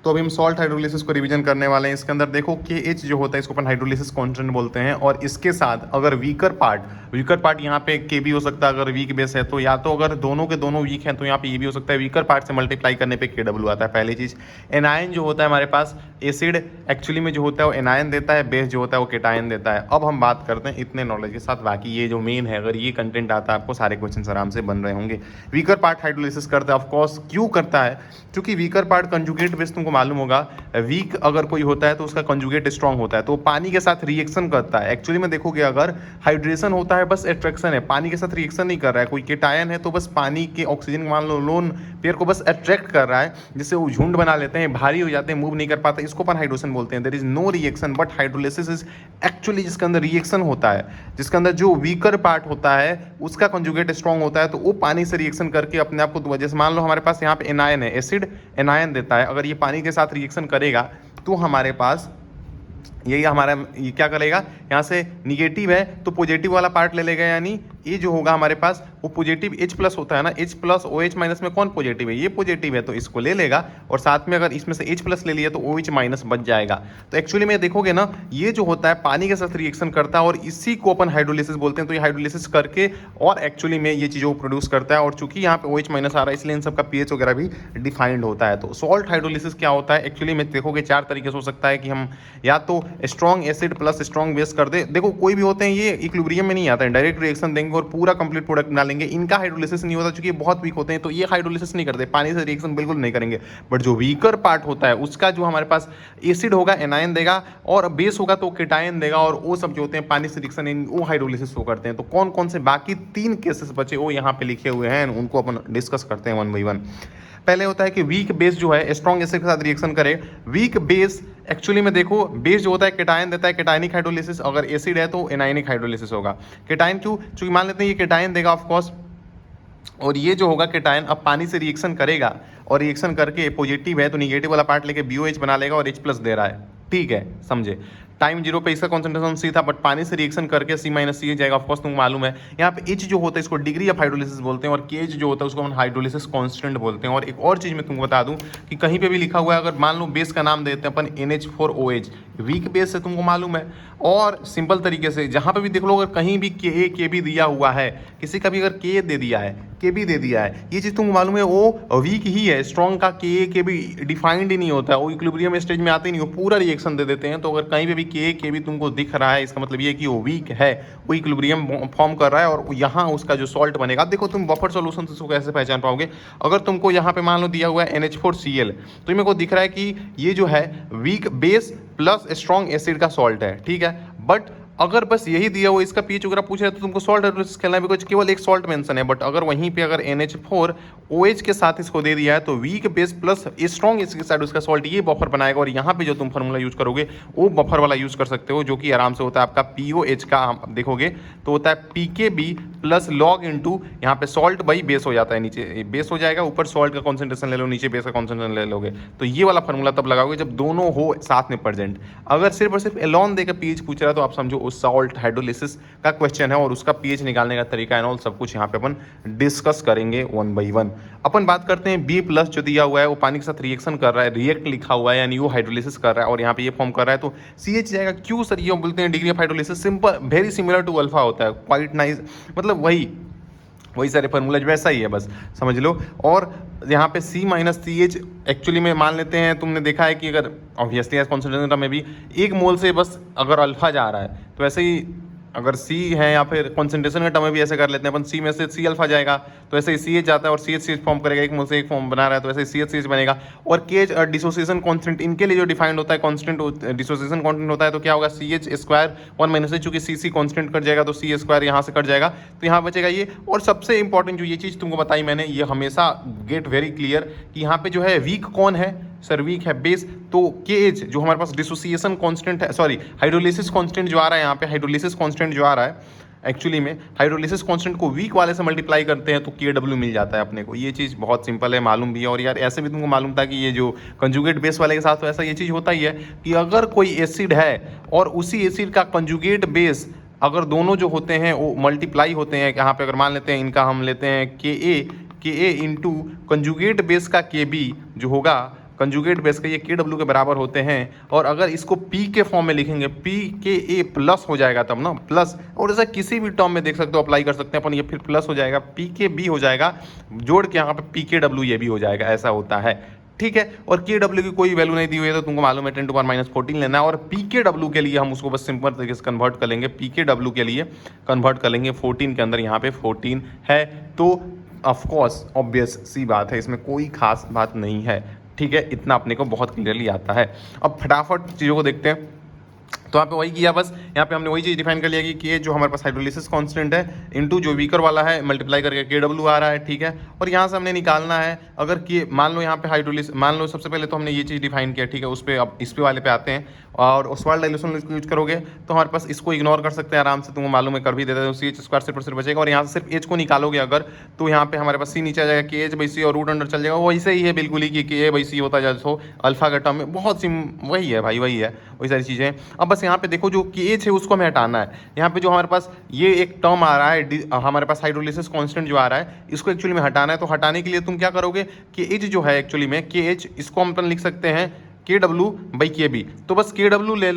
तो अभी हम सॉल्ट हाइड्रोलिसिस को रिवीजन करने वाले हैं। इसके अंदर देखो KH जो होता है इसको अपन हाइड्रोलिसिस कांस्टेंट बोलते हैं, और इसके साथ अगर वीकर पार्ट यहाँ पे Kb हो सकता है अगर वीक बेस है तो, या तो अगर दोनों के दोनों वीक हैं तो यहाँ पे ये भी हो सकता है। वीकर पार्ट से मल्टीप्लाई करने पे Kw आता है। पहली चीज़, एनायन जो होता है हमारे पास, एसिड एक्चुअली में जो होता है वो एनायन देता है, बेस जो होता है वो केटायन देता है। अब हम बात करते हैं इतने नॉलेज के साथ, बाकी ये जो मेन है अगर ये कंटेंट आता है आपको सारे क्वेश्चन आराम से बन रहे होंगे। वीकर पार्ट हाइड्रोलिसिस करता है, ऑफकोर्स क्यों करता है, क्योंकि वीकर पार्ट कंजुगेट बेस तुमको मालूम होगा, वीक अगर कोई होता है तो उसका कंजुगेट स्ट्रांग होता है, तो पानी के साथ रिएक्शन करता है। एक्चुअली में देखोगे अगर हाइड्रेशन होता है बस अट्रैक्शन है, पानी के साथ रिएक्शन नहीं कर रहा है। कोई केटायन है तो बस पानी के ऑक्सीजन मान लो लोन पेयर को बस अट्रैक्ट कर रहा है, जिससे वो झुंड बना लेते हैं, भारी हो जाते हैं, मूव नहीं कर पाते, इसको अपन हाइड्रोशन बोलते हैं। There is no reaction, but hydrolysis is actually जिसके अंदर रिएक्शन होता है, जिसके अंदर जो वीकर पार्ट होता है उसका कंजुगेट स्ट्रांग होता है, तो वो पानी से रिएक्शन करके अपने आप को, जैसे मान लो हमारे पास यहाँ पे एनायन है, एसिड एनायन देता है, अगर ये पानी के साथ रिएक्शन करेगा तो हमारे पास यही हमारा ये क्या करेगा, यहाँ से निगेटिव है तो पॉजिटिव वाला पार्ट ले लेगा, यानी ये जो होगा हमारे पास वो पॉजिटिव H प्लस होता है ना, H प्लस OH माइनस में कौन पॉजिटिव है, ये पॉजिटिव है तो इसको ले लेगा, और साथ में अगर इसमें से H प्लस ले लिया तो OH माइनस बच जाएगा। तो एक्चुअली में देखोगे ना ये जो होता है पानी के साथ रिएक्शन करता है और इसी को अपन हाइड्रोलिसिस बोलते हैं। तो ये हाइड्रोलिसिस करके और एक्चुअली में ये चीज़ों को प्रोड्यूस करता है, और चूंकि यहाँ पे OH माइनस आ रहा है इसलिए इन सबका pH वगैरह भी डिफाइंड होता है। तो सॉल्ट हाइड्रोलिसिस क्या होता है एक्चुअली में देखोगे 4 तरीके से हो सकता है कि हम या तो strong acid plus strong base कर दे। देखो कोई भी होते हैं ये इक्विलिब्रियम में नहीं आते हैं, डायरेक्ट रिएक्शन देंगे और पूरा कंप्लीट प्रोडक्ट बना लेंगे, इनका हाइड्रोलिसिस नहीं होता क्योंकि ये बहुत वीक होते हैं, तो ये हाइड्रोलिसिस नहीं करते, पानी से रिएक्शन बिल्कुल नहीं करेंगे। बट जो वीकर पार्ट होता है उसका जो हमारे पास एसिड होगा एनायन देगा, और बेस होगा तो केटायन देगा, और वो सब जो होते हैं पानी से रिएक्शन वो हाइड्रोलिसिस वो करते हैं। तो कौन कौन से बाकी 3 केसेस बचे वो यहाँ पे लिखे हुए हैं, उनको अपन डिस्कस करते हैं 1 बाई 1। पहले होता है कि वीक बेस जो है स्ट्रॉन्ग एसिड के साथ रिएक्शन करे। वीक बेस एक्चुअली में देखो बेस जो होता है केटायन देता है, केटायनिक हाइड्रोलिसिस, अगर एसिड है तो एनायनिक हाइड्रोलिसिस होगा। केटायन क्यों, क्योंकि मान लेते हैं ये केटायन देगा ऑफकोर्स, और ये जो होगा केटायन अब पानी से रिएक्शन करेगा, और रिएक्शन करके पॉजिटिव है तो निगेटिव वाला पार्ट लेके BOH बना लेगा और H प्लस दे रहा है, ठीक है समझे। टाइम 0 पे इसका कॉन्सेंट्रेशन C था, बट पानी से रिएक्शन करके C माइनस C जाएगा, ऑफकोर्स तुमको मालूम है। यहाँ पे H जो होता है इसको डिग्री ऑफ हाइड्रोलिसिस बोलते हैं, और KH जो होता है उसको हम हाइड्रोलिसिस कांस्टेंट बोलते हैं। और एक और चीज़ मैं तुमको बता दूं कि कहीं पे भी लिखा हुआ है, अगर मान लो बेस का नाम देते हैं अपन NH4OH, वीक बेस है तुमको मालूम है, और सिंपल तरीके से जहाँ पे भी देख लो अगर कहीं भी Ka Kb दिया हुआ है, किसी का भी अगर K दे दिया है Kb दे दिया है, ये चीज़ तुमको मालूम है वो वीक ही है, स्ट्रॉन्ग का Ka Kb डिफाइंड ही नहीं होता है, वो इक्विलिब्रियम स्टेज में आते ही नहीं, वो पूरा रिएक्शन दे देते हैं। तो अगर कहीं पे भी Ka Kb तुमको दिख रहा है इसका मतलब ये है कि वो वीक है, वो इक्विलिब्रियम फॉर्म कर रहा है, और यहाँ उसका जो सॉल्ट बनेगा। अब देखो तुम बफर सॉल्यूशन से इसको कैसे पहचान पाओगे, अगर तुमको यहाँ पे मान लो दिया हुआ है NH4Cl, तो मेरे को दिख रहा है कि ये जो है week base plus strong acid का सॉल्ट है, ठीक है। बट अगर बस यही दिया हुआ इसका पीएच वगैरह पूछ रहे तो तुमको सॉल्ट हाइड्रोलिसिस खेलना है, बिकॉज केवल एक सॉल्ट मेंशन है। बट अगर वहीं पे अगर NH4OH के साथ इसको दे दिया है तो वीक बेस प्लस स्ट्रॉन्ग इसके साथ उसका सॉल्ट ये बफर बनाएगा, और यहाँ पे जो तुम फार्मूला यूज करोगे वो बफर वाला यूज कर सकते हो, जो कि आराम से होता है आपका POH का देखोगे तो होता है PKB प्लस लॉग इंटू यहाँ पे सॉल्ट बाई बेस हो जाता है, नीचे बेस हो जाएगा, ऊपर सॉल्ट का कॉन्सेंट्रेशन ले लो, नीचे बेस का कॉन्सेंट्रेशन ले लोगे। तो ये वाला फार्मूला तब लगाओगे जब दोनों हो साथ में प्रेजेंट। अगर सिर्फ और सिर्फ एलॉन देकर पीएच पूछ रहा है तो आप समझो उस सॉल्ट हाइड्रोलिसिस का क्वेश्चन है, और उसका पीएच निकालने का तरीका एंड ऑल सब कुछ यहाँ पे अपन डिस्कस करेंगे 1 बाई 1। अपन बात करते हैं B प्लस जो दिया हुआ है वो पानी के साथ रिएक्शन कर रहा है, रिएक्ट लिखा हुआ है यानी वो हाइड्रोलिसिस कर रहा है, और यहाँ पे ये फॉर्म कर रहा है तो CH जाएगा। क्यों सर ये बोलते हैं degree of hydrolysis, simple very similar to alpha होता है, क्वाइट नाइस, मतलब वही सारे फार्मूला वैसा ही है, बस समझ लो। और यहाँ पे C माइनस CH एक्चुअली में मान लेते हैं, तुमने देखा है कि अगर ऑब्वियसली एज कॉन्सेंट्रेशन में भी 1 मोल से बस अगर अल्फा जा रहा है तो ऐसे ही अगर C है या फिर कॉन्सेंट्रेशन के टर्म में भी ऐसे कर लेते हैं अपन, C में से C अल्फा जाएगा तो ऐसे ही CH जाता है और CH फॉर्म करेगा, 1 मोल से 1 फॉर्म बना रहा है तो ऐसे ही CH बनेगा। और KH डिसोसिएशन कांस्टेंट इनके लिए जो डिफाइंड होता है, कांस्टेंट डिसोसिएशन कांस्टेंट होता है, तो क्या होगा CH स्क्वायर 1 माइनस चूंकि CC कांस्टेंट कट जाएगा तो C स्क्वायर यहाँ से कट जाएगा, तो यहाँ बचेगा ये। और सबसे इंपॉर्टेंट जो ये चीज़ तुमको बताई मैंने, ये हमेशा गेट वेरी क्लियर कि यहाँ पे जो है वीक कौन है, सर वीक है बेस, तो KH जो हमारे पास डिसोसिएशन कांस्टेंट है, सॉरी हाइड्रोलिसिस कांस्टेंट जो आ रहा है यहाँ पे, हाइड्रोलिसिस कांस्टेंट जो आ रहा है एक्चुअली में हाइड्रोलिसिस कांस्टेंट को वीक वाले से मल्टीप्लाई करते हैं तो KW मिल जाता है अपने को। ये चीज़ बहुत सिंपल है, मालूम भी है। और यार ऐसे भी तुमको मालूम था कि ये जो कंजुगेट बेस वाले के साथ तो ऐसा ये चीज़ होता ही है कि अगर कोई एसिड है और उसी एसिड का कंजुगेट बेस अगर दोनों जो होते हैं वो मल्टीप्लाई होते हैं, यहाँ पे अगर मान लेते हैं इनका हम लेते हैं Ka इंटू कंजुगेट बेस का Kb जो होगा कंजुगेट बेस के ये KW के बराबर होते हैं। और अगर इसको P के फॉर्म में लिखेंगे pKa प्लस हो जाएगा तब ना, प्लस, और ऐसा किसी भी टर्म में देख सकते हो अप्लाई कर सकते हैं अपन, ये फिर प्लस हो जाएगा, pKb हो जाएगा, जोड़ के यहाँ पे pKw ये भी हो जाएगा, ऐसा होता है, ठीक है। और KW की कोई वैल्यू नहीं दी हुई है तो तुमको मालूम है 10⁻⁻14 लेना है। और pKw के लिए हम उसको बस सिंपल तरीके से कन्वर्ट कर लेंगे, pKw के लिए कन्वर्ट कर लेंगे 14 के अंदर, यहाँ पे 14 है, तो ऑफकोर्स ऑब्वियस सी बात है, इसमें कोई खास बात नहीं है, ठीक है। इतना अपने को बहुत क्लियरली आता है। अब फटाफट चीज़ों को देखते हैं। तो यहाँ पे वही किया, बस यहाँ पे हमने वही चीज़ डिफाइन कर लिया कि ये जो हमारे पास हाइड्रोलिसिस कांस्टेंट है इनटू जो वीकर वाला है मल्टीप्लाई करके KW आ रहा है, ठीक है। और यहाँ से हमने निकालना है, अगर कि मान लो यहाँ पे हाइड्रोलिसिस, मान लो सबसे पहले तो हमने ये चीज़ डिफाइन किया, ठीक है। उस पर अब इस पे वाले पे आते हैं, और ओसवाल्ड डाइल्यूशन यूज करोगे तो हमारे पास इसको इग्नोर कर सकते हैं आराम से, तुमको मालूम है कर भी देते हैं, CH² सिर्फ बचेगा। और यहाँ से सिर्फ H को निकालोगे अगर, तो यहाँ पे हमारे पास C नीचे आ जाएगा, KH/C और रूट अंडर चल जाएगा। वैसे ही है बिल्कुल ही कि KA/C होता है जैसे अल्फा का टर्म में, बहुत सिम वही है भाई, वही है, वही सारी चीज़ें। अब बस यहाँ पे देखो जो KH है उसको हमें हटाना है। यहाँ पे जो हमारे पास ये एक टर्म आ रहा है, हमारे पास हाइड्रोलिसिस कांस्टेंट जो आ रहा है, इसको एक्चुअली में हटाना है। तो हटाने के लिए तुम क्या करोगे, KH जो है एक्चुअली में KH, इसको हम अपन लिख सकते हैं KW/KB। तो बस KW ले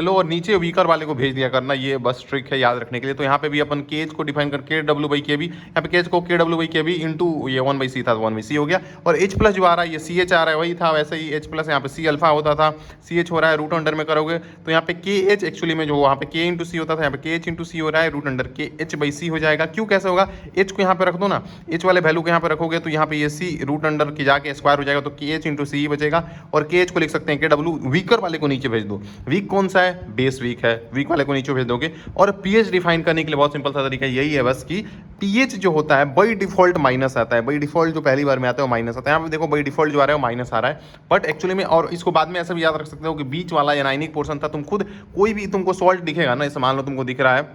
लो और नीचे वीकर वाले को भेज दिया करना, ये बस ट्रिक है याद रखने के लिए। तो यहाँ पे भी अपन KH को डिफाइन कर KW/KB, यहाँ पे KH को KW/KB इंटू ये 1/C था, 1/C हो गया। और H प्लस जो आ रहा है ये CH आ रहा है, वही था वैसे ही H प्लस, यहाँ पे C अल्फा होता था, CH हो रहा है, रूट अंडर में करोगे तो यहाँ पे KH एक्चुअली में जो वहाँ पे K/C होता था, यहाँ पे KH/C हो रहा है, रूट अंडर KH/C हो जाएगा। क्यों, कैसे होगा, H को यहाँ पे रख दो ना, H वाले वैल्यू को यहाँ पे रखोगे तो यहाँ पे ये C रूट अंडर की जाके स्क्वायर हो जाएगा, तो KH/C बचेगा। और KH को लिख सकते हैं KW, वीकर वाले को नीचे भेज दो, वीक कौन सा है, बेस वीक है, वीक वाले को नीचे भेज दोगे। और pH डिफाइन करने के लिए बहुत सिंपल सा तरीका यही है बस कि pH जो होता है बाई डिफॉल्ट माइनस आता है, बाई डिफॉल्ट जो पहली बार में आता है वो माइनस आता है। यहाँ पे देखो बाई डिफॉल्ट जो आ रहा है वो माइनस आ रहा है, बट एक्चुअली में, और इसको बाद में ऐसा भी याद रख सकते हो कि बीच वाला एनाइनिक पोर्शन था, तुम खुद कोई भी तुमको सॉल्ट दिखेगा ना, जैसे मान लो तुमको दिख रहा है,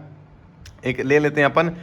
एक ले लेते हैं अपन,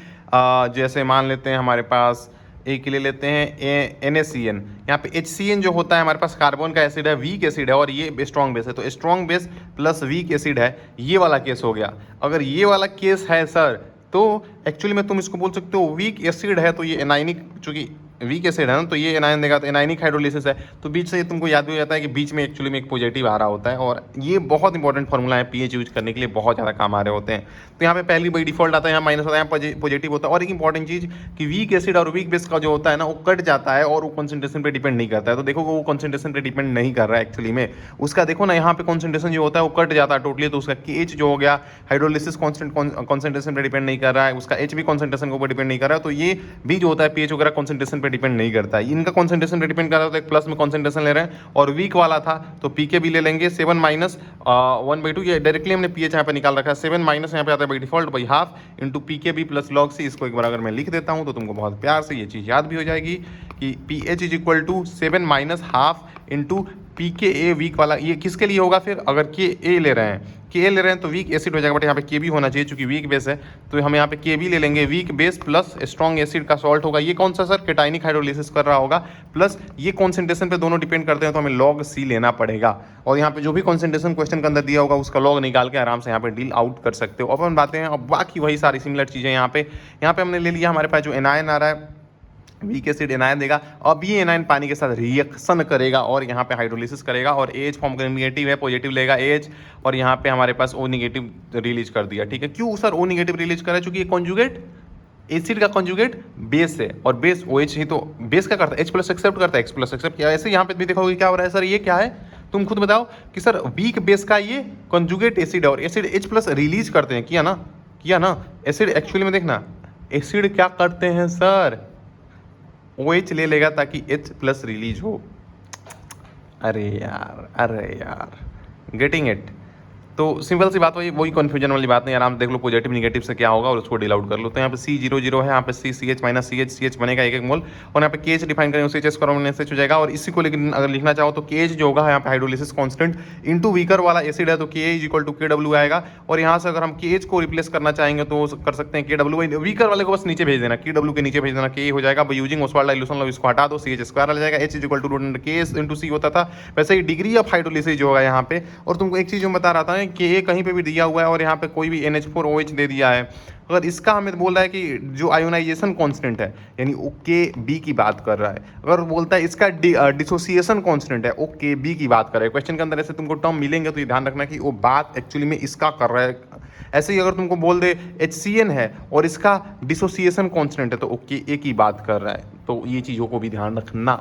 जैसे मान लेते हैं हमारे पास एक ले लेते हैं NaCN, यहाँ पे HCN जो होता है हमारे पास कार्बन का एसिड है, वीक एसिड है, और ये स्ट्रॉन्ग बेस है, तो strong base plus weak acid है, ये वाला केस हो गया। अगर ये वाला केस है सर, तो एक्चुअली में तुम इसको बोल सकते हो वीक एसिड है, तो ये एनाइनिक, चूंकि वीक एसिड है ना, तो ये एनायन देगा, तो एनाइनिक हाइड्रोलिसिस है, तो बीच से ये तुमको याद हो जाता है कि बीच में एक्चुअली में एक पॉजिटिव आ रहा होता है। और ये बहुत इंपॉर्टेंट फॉर्मूला है, pH यूज करने के लिए बहुत ज़्यादा काम आ रहे होते हैं। तो यहाँ पे पहली बाई डिफॉल्ट आता है, यहाँ माइनस होता है, यहाँ पॉजिटिव होता है। और एक इंपॉर्टेंट चीज़ कि वीक एसिड और वीक बेस का जो होता है ना, वो कट जाता है और वो कॉन्सेंट्रेशन पे डिपेंड नहीं करता है। तो देखो वो कॉन्सेंट्रेशन पे डिपेंड नहीं कर रहा है एक्चुअली में, उसका देखो ना यहाँ पे कॉन्सेंट्रेशन जो होता है वो कट जाता है टोटली, तो उसका KH जो हो गया हाइड्रोलिसिस कॉन्सेंट्रेशन पे डिपेंड नहीं कर रहा है, उसका H भी कॉन्सेंट्रेशन के ऊपर डिपेंड नहीं कर रहा है। तो ये भी जो होता है pH वगैरह कॉन्सेंट्रेशन पे डिपेंड नहीं करता है, इनका कॉन्सेंट्रेशन पे डिपेंड कर रहा है। तो एक प्लस में कॉन्सेंट्रेशन ले रहे हैं, और वीक वाला था तो पीके भी ले लेंगे 7 माइनस 1/2, ये डायरेक्टली हमने पीएच यहाँ पे निकाल रखा है, 7 माइनस यहाँ पे आता है by default by half into pK b plus log C. इसको एक बार अगर मैं लिख देता हूँ तो तुमको बहुत प्यार से ये चीज़ याद भी हो जाएगी कि pH is equal to 7 minus half into pKa weak वाला, ये किसके लिए होगा फिर, अगर Ka ले रहे हैं, Ka ले रहे हैं तो वीक एसिड हो जाएगा, बट यहाँ पे Kb होना चाहिए चूंकि वीक बेस है, तो हम यहाँ पे Kb ले लेंगे, week base plus strong acid का सॉल्ट होगा। ये कौन सा सर, केटाइनिक हाइड्रोलिसिस कर रहा होगा, प्लस ये कॉन्सेंट्रेशन पे दोनों डिपेंड करते हैं, तो हमें log C लेना पड़ेगा। और यहाँ पे जो भी कॉन्सेंट्रेशन क्वेश्चन के अंदर दिया होगा उसका लॉग निकाल के आराम से यहाँ पे डील आउट कर सकते हो। अब हम बातें हैं, अब बाकी वही सारी सिमिलर चीज़ें यहाँ पे हमने ले लिया, हमारे पास जो एनायन आ रहा है वीक एसिड एनायन देगा। अब ये एनायन पानी के साथ रिएक्शन करेगा और यहाँ पे हाइड्रोलिसिस करेगा, और एच फॉर्म का नेगेटिव है, पॉजिटिव लेगा एच, और यहाँ पे हमारे पास O नेगेटिव रिलीज कर दिया। ठीक है, क्यों सर O नेगेटिव रिलीज करा, चूंकि ये कॉन्जुगेट एसिड का कॉन्जुगेट बेस है, और बेस OH ही तो बेस क्या करता है, H प्लस एक्सेप्ट करता है, X प्लस एक्सेप्ट किया। ऐसे यहाँ पे भी देखोगे क्या हो रहा है सर, ये क्या है तुम खुद बताओ कि सर वीक बेस का ये कॉन्जुगेट एसिड है, और एसिड H प्लस रिलीज करते हैं, किया ना एसिड। एक्चुअली में देखना एसिड क्या करते हैं सर, OH ले लेगा ताकि H प्लस रिलीज हो। अरे यार गेटिंग इट। तो सिंपल सी बात वही कन्फ्यूजन वाली बात नहीं, आराम से देख लो पॉजिटिव निगेटिव से क्या होगा और उसको डील आउट कर लो। तो यहाँ पे C00 है, यहाँ पे CH माइनस CH बनेगा 1 मोल, और यहाँ पे KH डिफाइन करेंगे CH करोगे SH हो जाएगा। और इसी को लेकिन अगर लिखना चाहो तो KH जो होगा यहाँ पे हाइड्रोलिसिस कांस्टेंट इनटू वीकर वाला एसिड है, तो Ka is equal to KW आएगा। और यहाँ से अगर हम KH को रिप्लेस करना चाहेंगे तो कर सकते हैं KW, वीकर वाले को बस नीचे भेज देना, KW के नीचे भेज देना, Ka हो जाएगा यूजिंग ओसवाल्ड डाइल्यूशन लॉ, इसको हटा दो, CH स्क्वायर आ जाएगा, H is equal to root under K into C होता था। वैसे ही डिग्री ऑफ हाइड्रोलिसिस जो होगा यहाँ पे। और तुमको एक चीज़ जो बता रहा था है कि ए कहीं पे भी दिया हुआ है और यहाँ पे कोई भी NH4OH दे दिया है, अगर इसका हमें बोल रहा है कि जो आयोनाइजेशन कांस्टेंट है यानी ओ के बी की बात कर रहा है, अगर बोलता है इसका डिसोसिएशन कांस्टेंट है ओ के बी की बात कर रहा है, क्वेश्चन के अंदर ऐसे तुमको टर्म मिलेंगे तो ये ध्यान रखना कि वो बात एक्चुअली में इसका कर रहा है। ऐसे ही अगर तुमको बोल दे HCN है और इसका डिसोसिएशन कांस्टेंट है तो ओ के ए की बात कर रहा है, तो ये चीज़ों को भी ध्यान रखना।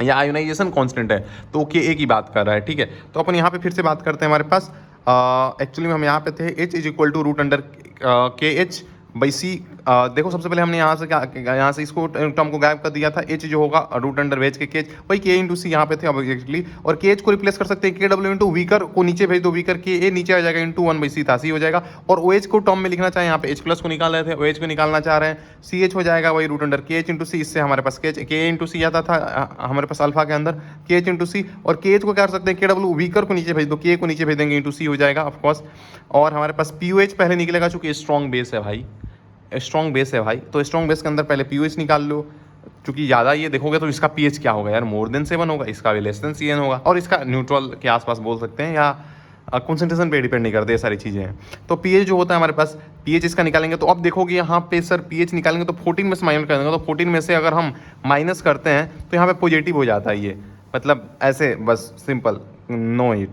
या आयोनाइजेशन कांस्टेंट है तो ओ के ए की बात कर रहा है, ठीक है। तो अपन यहाँ पे फिर से बात करते हैं, हमारे पास एक्चुअली में हम यहाँ पे थे H is equal to root under KH/C। देखो सबसे पहले हमने यहाँ से क्या, यहाँ से इसको टर्म को गायब कर दिया था, H जो होगा रूट अंडर वेज के KH, वही K इंटू सी यहाँ पे थे ऑब्जेक्टली, और KH को रिप्लेस कर सकते हैं KW इंटू वीकर को नीचे भेज दो, वीकर KA नीचे आ जाएगा इंटू 1/C था, C हो जाएगा। और OH को टर्म में लिखना चाहे यहाँ पे H प्लस को निकाल रहे थे, OH को निकालना चाह रहे हैं, CH हो जाएगा वही रूट अंडर KH इंटू सी, इससे हमारे पास KA इंटू सी आता था हमारे पास अल्फा के अंदर KH इंटू सी, और KH को क्या कर सकते हैं KW, वीकर को नीचे भेज दो, K को नीचे भेज देंगे इंटू सी हो जाएगा ऑफकोर्स। और हमारे पास POH पहले निकलेगा चूंकि स्ट्रॉन्ग बेस है भाई, स्ट्रॉन्ग बेस है भाई, तो स्ट्रॉन्ग बेस के अंदर पहले POH निकाल लो, क्योंकि ज़्यादा ये देखोगे तो इसका pH क्या होगा यार, मोर देन 7 होगा, इसका भी लेस देन CN होगा, और इसका न्यूट्रल के आसपास बोल सकते हैं, या कॉन्सेंट्रेशन पे डिपेंड नहीं करते, ये सारी चीज़ें हैं। तो pH जो होता है हमारे पास, pH इसका निकालेंगे तो अब देखोगे यहाँ पे सर pH निकालेंगे तो 14 में से माइनस कर देंगे, तो 14 में से अगर हम माइनस करते हैं तो यहाँ पे पॉजिटिव हो जाता है ये, मतलब ऐसे बस सिंपल नो ही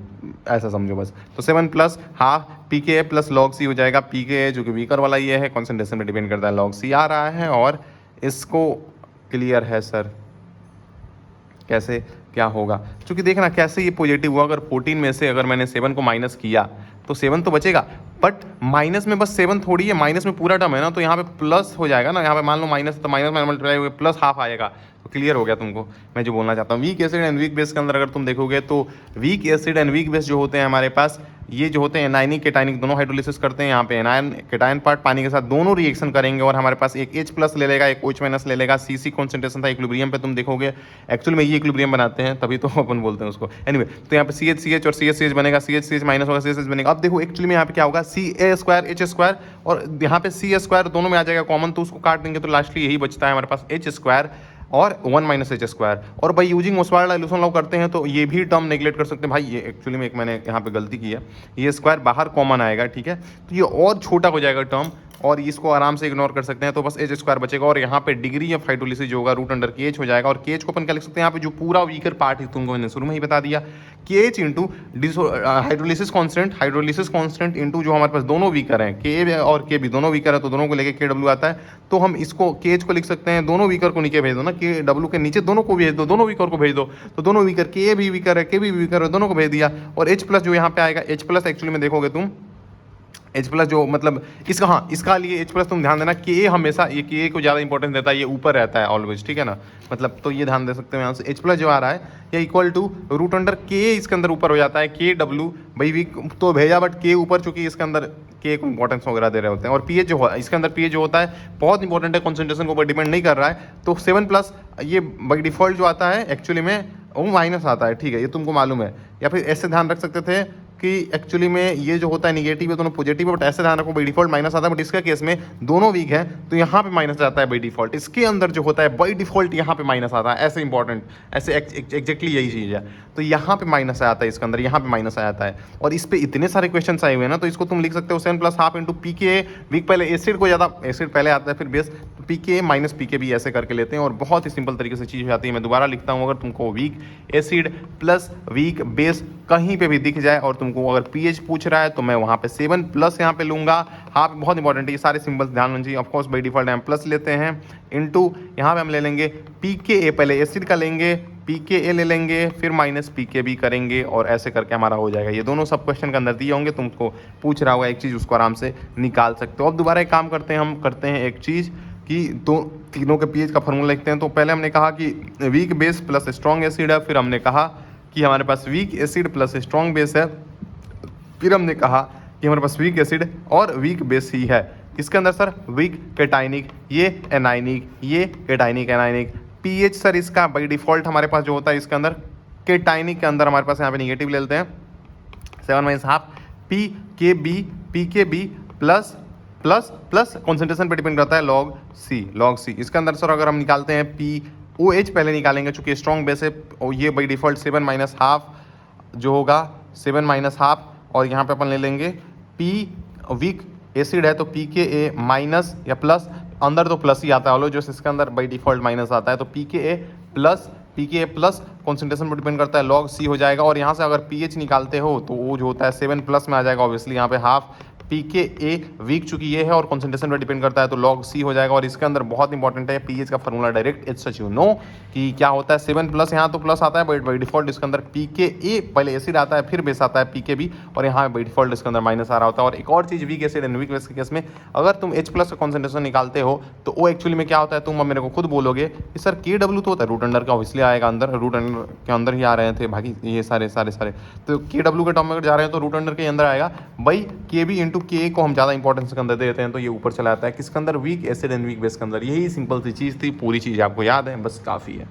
ऐसा समझो बस। तो 7 plus half PKA plus log C हो जाएगा, PKA जो कि वीकर वाला ये है, कॉन्सेंट्रेशन पे डिपेंड करता है, log C आ रहा है। और इसको क्लियर है सर, कैसे क्या होगा, क्योंकि देखना कैसे ये पॉजिटिव हुआ, अगर 14 में से अगर मैंने 7 को माइनस किया तो 7 तो बचेगा, बट माइनस में बस 7 थोड़ी है, माइनस में पूरा टर्म है ना, तो यहाँ पे प्लस हो जाएगा ना, यहाँ पे मान लो माइनस, तो माइनस में मल्टीप्लाई हो गया प्लस हाफ आएगा, तो क्लियर हो गया तुमको मैं जो बोलना चाहता हूँ। Week acid and weak base के अंदर अगर तुम देखोगे तो week acid and weak base जो होते हैं हमारे पास, ये जो होते हैं एनायनिक केटायनिक दोनों हाइड्रोलिसिस करते हैं, यहाँ पे एनायन केटायन पार्ट पानी के साथ दोनों रिएक्शन करेंगे, और हमारे पास एक H प्लस ले लेगा, एक OH माइनस ले लेगा, CC कॉन्सेंट्रेशन था इक्विलिब्रियम पे, तुम देखोगे एक्चुअल में ये इक्विलिब्रियम बनाते हैं तभी तो अपन बोलते हैं उसको, एनीवे तो यहाँ पे CH और CH बनेगा, CH माइनस होगा, CH बनेगा। अब देखो एक्चुअली में यहाँ पे क्या होगा, CA² H² और यहाँ पे C² दोनों में आ जाएगा कॉमन, तो उसको काट देंगे तो लास्टली यही बचता है हमारे पास H² और 1 - H²। और भाई यूजिंग ओस्वाल्ड डाइल्यूशन लॉ करते हैं तो ये भी टर्म नेगलेक्ट कर सकते हैं भाई, ये एक्चुअली में एक मैंने यहाँ पे गलती की है, ये स्क्वायर बाहर कॉमन आएगा, ठीक है, तो ये और छोटा हो जाएगा टर्म, और इसको आराम से इग्नोर कर सकते हैं, तो बस H² बचेगा, और यहाँ पे डिग्री ऑफ हाइड्रोलिसिस जो होगा रूट अंडर KH हो जाएगा, और KH को अपन क्या लिख सकते हैं यहाँ पे, जो पूरा वीकर पार्ट है तुमको मैंने शुरू में ही बता दिया, KH into hydrolysis constant into जो हमारे पास दोनों वीकर हैं K और K भी दोनों वीकर है, तो दोनों को लेके KW आता है, तो हम इसको KH को लिख सकते हैं, दोनों वीकर को नीचे भेज दो ना, KW के नीचे दोनों को भेज दो, दोनों वीकर को भेज दो, तो दोनों वीकर K भी वीकर है, K भी वीकर है, दोनों को भेज दिया। और H प्लस जो यहाँ पे आएगा, H प्लस एक्चुअली में देखोगे तुम H प्लस जो मतलब इसका, हाँ इसका लिए H प्लस तुम ध्यान देना, K हमेशा ये K को ज़्यादा इंपॉर्टेंस देता है, ये ऊपर रहता है ऑलवेज, ठीक है ना, मतलब तो ये ध्यान दे सकते हो यहाँ से। H प्लस जो आ रहा है ये equal to root under K, इसके अंदर ऊपर हो जाता है KW भाई वीक तो भेजा, बट K ऊपर चूंकि इसके अंदर K को इंपॉर्टेंस वगैरह दे रहे होते हैं। और pH जो है इसके अंदर pH जो होता है बहुत इंपॉर्टेंट है, कॉन्सेंट्रेशन के ऊपर डिपेंड नहीं कर रहा है, तो 7 प्लस ये बाई डिफॉल्ट जो आता है एक्चुअली में वो माइनस आता है, ठीक है, ये तुमको मालूम है। या फिर ऐसे ध्यान रख सकते थे कि एक्चुअली में ये जो होता है निगेटिव है, दोनों पॉजिटिव है, बट ऐसे ध्यान रखो बाई डिफॉल्ट माइनस आता है, बट इसका केस में दोनों वीक है तो यहाँ पे माइनस जाता है बाई डिफॉल्ट, इसके अंदर जो होता है बाई डिफॉल्ट यहाँ पे माइनस आता है, ऐसे इंपॉर्टेंट, ऐसे एग्जैक्टली यही चीज़ है, तो यहाँ पे माइनस आता है, इसके अंदर यहाँ पे माइनस आता है। और इस पे इतने सारे क्वेश्चन आए हुए हैं ना, तो इसको तुम लिख सकते हो 7 plus half into PKA weak, पहले एसिड को ज़्यादा, एसिड पहले आता है फिर बेस, तो PKA माइनस PKB ऐसे करके लेते हैं, और बहुत ही सिंपल तरीके से चीज़ हो जाती है। मैं दोबारा लिखता हूँ, अगर तुमको week acid plus weak base कहीं पे भी दिख जाए और तुमको अगर pH पूछ रहा है तो मैं वहाँ पे 7 प्लस यहाँ पे लूँगा, हाँ बहुत इंपॉर्टेंट है, ये सारे सिंबल्स ध्यान में चाहिए। ऑफकोर्स बाई डिफॉल्ट हम प्लस लेते हैं, इनटू यहाँ पे हम ले लेंगे PKA, पहले एसिड का लेंगे, PKA ले लेंगे, फिर माइनस PKB करेंगे, और ऐसे करके हमारा हो जाएगा। ये दोनों सब क्वेश्चन के अंदर दिए होंगे, तुमको पूछ रहा होगा एक चीज़, उसको आराम से निकाल सकते हो। अब दोबारा एक काम करते हैं, हम करते हैं एक चीज़ कि तीनों के pH का फॉर्मूला लिखते हैं। तो पहले हमने कहा कि weak base plus strong acid है, फिर हमने कहा कि हमारे पास weak acid plus strong base है, फिर हमने कहा कि हमारे पास वीक एसिड और वीक बेस ही है। किसके अंदर सर? वीक केटाइनिक, ये एनाइनिक, ये केटाइनिक एनाइनिक। pH सर इसका बाई डिफॉल्ट हमारे पास जो होता है इसके अंदर केटाइनिक के अंदर हमारे पास यहाँ पे निगेटिव ले लेते हैं, 7 - PKB plus plus plus concentration पे डिपेंड करता है log C। इसके अंदर सर अगर हम निकालते हैं POH पहले निकालेंगे, चूंकि स्ट्रॉन्ग बेस है, और ये बाई डिफॉल्ट 7 - हाफ जो होगा 7 - हाफ और यहाँ पे अपन ले लेंगे पी, वीक एसिड है तो पी के ए माइनस या प्लस, अंदर तो प्लस ही आता है, जो इसके अंदर बाई डिफॉल्ट माइनस आता है, तो पी के ए प्लस कॉन्सेंट्रेशन पर डिपेंड करता है लॉग सी हो जाएगा। और यहाँ से अगर पीएच निकालते हो तो वो जो होता है 7 प्लस में आ जाएगा, ऑब्वियसली यहाँ पे हाफ पी के ए वीक चूंकि ये है और कॉन्सेंट्रेशन पर डिपेंड करता है तो लॉग सी हो जाएगा। और इसके अंदर बहुत इंपॉर्टेंट है पीएच का formula direct, it's such you know कि क्या होता है 7 प्लस, यहाँ तो प्लस आता है बट बाई डिफॉल्ट इसके अंदर पी के ए पहले एसिड आता है फिर बेस आता है पी के बी, और यहाँ बाई डिफॉल्ट इसके अंदर माइनस आ रहा होता है। और एक और चीज़ weak acid and weak base के केस में अगर तुम H प्लस का कॉन्सेंट्रेशन निकालते हो तो वो एक्चुअली में क्या होता है, तुम अब मेरे को खुद बोलोगे कि सर के डब्ल्यू तो होता है रूट अंडर का, ऑब्वियसली आएगा अंदर, रूट अंडर के अंदर ही आ रहे थे भाई ये सारे तो के डब्ल्यू के टर्म में अगर जा रहे हैं तो रूट अंडर के अंदर आएगा भाई, के बी इंटू के को हम ज़्यादा इंपॉर्टेंस के अंदर देते हैं तो ये ऊपर चला आता है किसके अंदर, week acid and weak base के अंदर। यही सिंपल सी चीज़ थी, पूरी चीज़ आपको याद है, बस काफ़ी है।